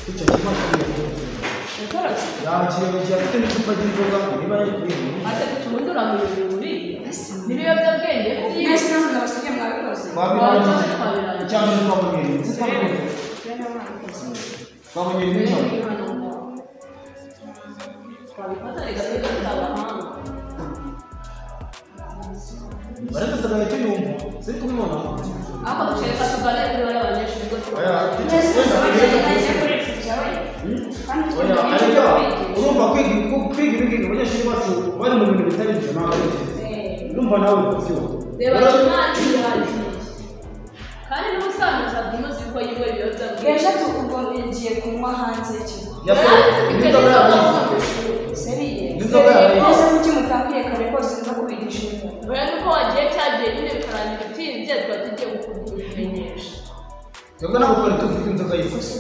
icyo kibazo yagiye cyafite n'icupa ry'inzoga niba yibwiye ate tumundura mu biburi n'ibiyobyabwenge mwese namwe nabasabye mwabikoze cyangwa twabonye twabonye n'icyo barakazaga cy'umuntu siko kubibona ako dushaka tugane kuri bari abanyeshuri rwose urumva kwiga ibingibi abanyeshuri bacu bari mu bintu bitari byo ntabwo urumva nawe kandi n'ubusanzwe ntabwo unoze yuko yiwe ibiyobyabwenge eshatu ubwo ngiye kunywa hanze y'ikigo ese kuki mutabwiye kare kose no kubigisha buriya nuko wagiye cyagiye nyine bikarangira utinze tuba tugiye kukumenyesha twebwe ntabwo twari tuvuga inzoga yifashe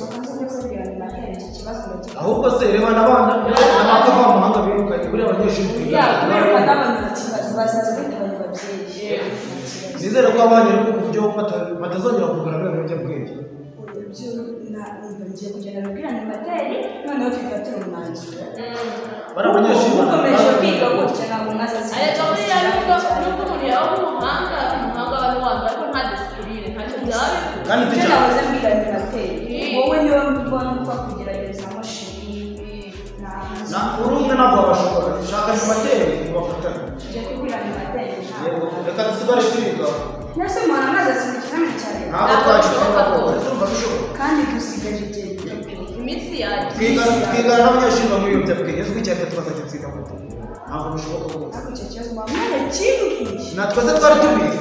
ahubwo se reba n'abana n'abakava mu mahanga birukanye kuri abanyeshuri kubera n'abana ikibazo bazaza bitabanye babyeyi nizere ko abana ari ku buryo batazongera kugura ibiyobyabwenge ngiye kugenda nabwira animateri noneho twifatira umwanzuro bari abanyeshuri mukomeje kwiga gutya ntabwo mwazazi ariko buriya nubwo umuntu yaba umuhanga wari wambaye ariko nta disipurine ntacyo byaba kandi icyo nahoze mbwira animateri wowe niwe mbona uko kugerageza amashuri urumwe ntabwo wabashobora gushaka animateri ubafatanya tujya kubwira animateri reka dusigare twiga nase mwana amaze asinga ikizamini cya leta ntabwo twakishoboka urumva bishoboka kandi dusigaje igihe gito iminsi yacu twigana n'abanyeshuri bamwe ibiyobyabwenge azwi cyane tubazajya twiga muto ntabwo bishoboka rwose ariko icyo kibazo mwamwere kimbwije natwe se twari tubizi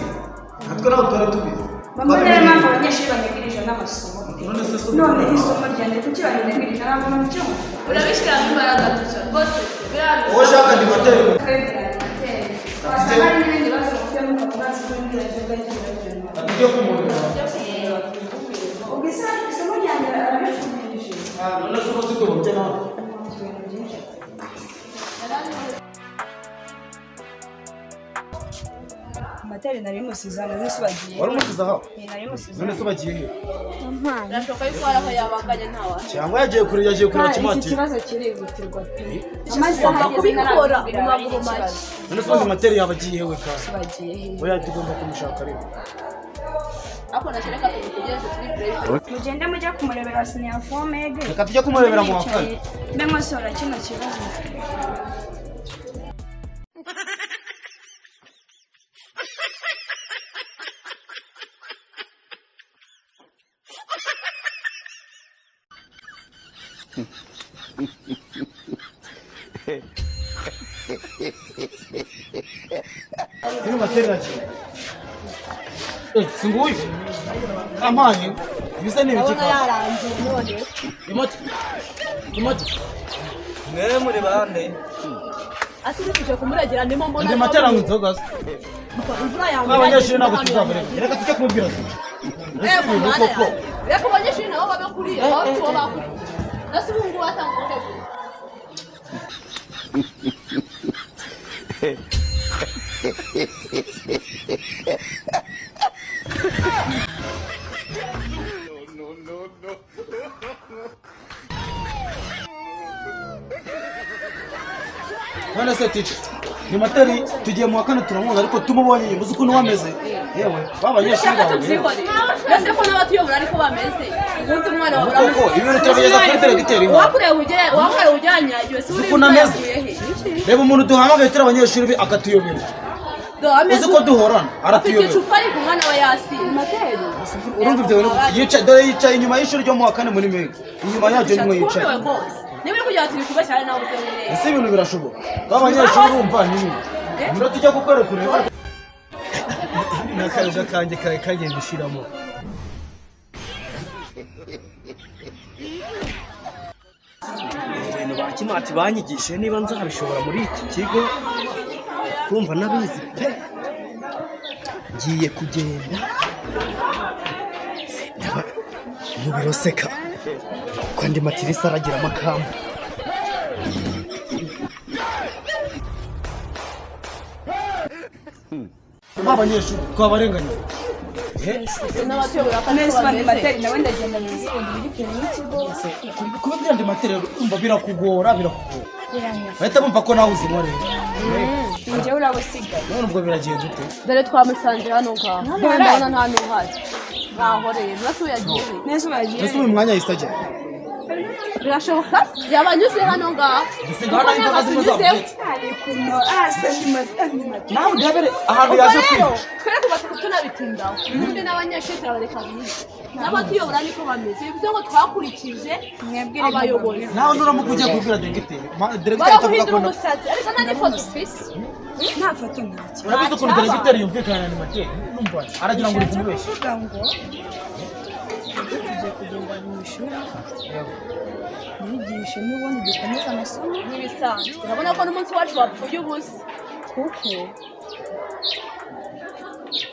natwe ntabwo twari tubizi bamwe rero mpamvu abanyeshuri banegirije n'amasomo none isomo ryanjye kuki banegirije ntabwo mubyumva urabishyiramo imbaraga duca rwose uwo ushaka animateri wasanga hari n'ibindi bibazo mufite mukavuga ko mbwira igihugu atujye kumurira ubwo isomo ryanjye arabifungirije none se uko siko buryo nawe amateri nari musizana nese bagiye wari umusize aho nari musizana none se bagiye he birashoboka yuko hari aho yabanganye ntawe cyangwa yagiye kureba kimati iki kibazo kirihutirwa pe amasaha kubikora mu maguru make none se ubundi materi yaba agiye hewe kandi bagiye he oya tugomba kumushaka rero ako nashyireka tumutegereze turi break mugende mujya kumurebera siniya fomege reka tujye kumurebera mu wa kane mbe nkosora kino kibazo Ini materi naki singuyu amani bisa ni bikika imoti mwe muri bande asirikije kumuragera ndimo mbona ndi matera nzoga imvura yawe abanyeshuri ntabwo tuzabure reka tujye kumubwira reka abanyeshuri nabo babe kuri aho tuba nasi bungu watanga none se tice ni materi tugiye mu wa kane turamubona ariko tumubonye uzi ukuntu wameze yewe babanyeshuri bawe nase ko n'abatuyobora ariko bameze ubundi umwana wawe koko ibintu turabigeza kuri diregiteri wakore ujyanyagiwe si uri kunameze reba umuntu duhamagaye turi abanyeshuri be akatuyobera uzi ko duhorana aratuyobera icupa ariko umwana we yasinze urumva ibyo yicaye dore yicaye inyuma y'ishuri ryo mu wa kane muri mega inyuma yaryo nimwe yicaye niba uri kugira turi kuba cyane nawe utemereye ese ibintu birashoboka babanyeshuri urumva nini mura tujya gukora kureba n'akaja kanjye kare kagenda ushiramo ibintu bakimati banyigishije niba nzabishobora muri iki kigo kumva nabizi pe ngiye kugenda mu biro seka ko andi matirisi aragira amakamba abanyeshuri twabarenganya n'abatuyobora neza animateri nawe ndagenda nzirinda bitewe n'ikigo kuba bya animateri umva birakugora bahita bumva ko nawe uzimo rero njyewe urabasigaye none ubwo biragenze ute dore twamusanze hano ngaho ndabona nta n'uhari ngaho rero neza uragiye ese uyu mwanya yahise ajya birashoboka yabanyuze hano ngaho nawe urebere ahantu yaje kwiga twere kubatuka tunabitindaho ubundi n'abanyeshuri turabareka bize n'abatuyobora niko bameze bivuze ngo twakurikije abayobozi nawe nuramuka ugiye kubwira diregiteri baraguhindura umusatsi ariko nta n'ifoto ufise nta foto ntacyo urabizi ukuntu diregiteri yumvikana na animateri numva aragira ngo uri kumubeshya uvuga ngo tugiye kugenda mu ishuri nigishe n'ubundi dukomeze amasomo n'ibisanzwe urabona ko n'umunsi wacu wapfuye ubusa kuko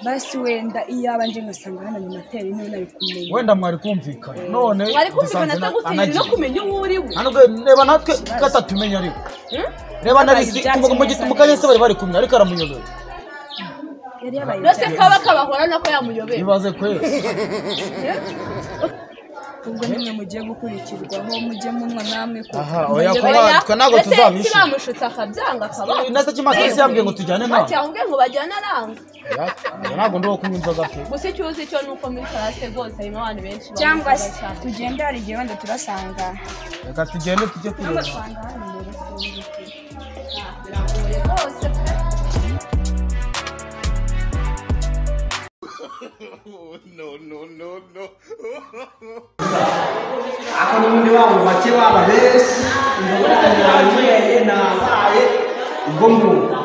basi wenda iyo abanje ngasanga hano animateri niwe nari kumenya wenda mwari kumvikana none mwari kumvikana se gutera no kumenya uwo uri we hano reba natwe katatumenya ariko reba narisi mu kanya se bari kumwe ariko aramuyobera yari yabaye rose kaba kabahora nako yamuyobera ibaze kwese ubwo nimwe mugiye gukurikirwaho mujye munwa namwe ko aha oya kuba ntabwo tuzabisha bamushutse akabyanga akaba nase kimasa isi yambwiye ngo tujyane nawe cyangwa ngo bajyane aranga ntabwo ndiho kunywa inzoga pe gusa icyo uzi cyo nuko muri karase rwose harimo abantu benshi cyangwa se tugende hari igihe wenda turasanga reka tugende tujye kureba turasanga hano mbere biragoye rwose ako n'ubundi wabo bake baba benshi yanyweye nasaye ubwo ngubu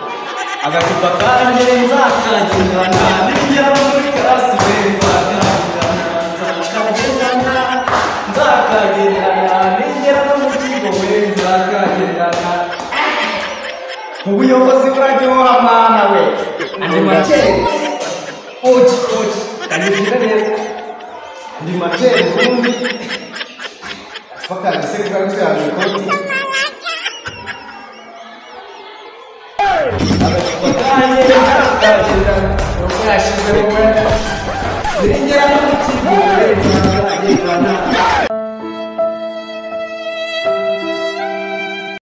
agacupa kanjye nzakagendana nigera muri karasi nzakagendana nigera no mu kigo nzakagendana ubuyobozi buraryoha mana we animateri oji kanibwira neza animateri ubundi bakanga se kwa cyane koti abakanye bakagenda bakashije wowe ningera no mu kigo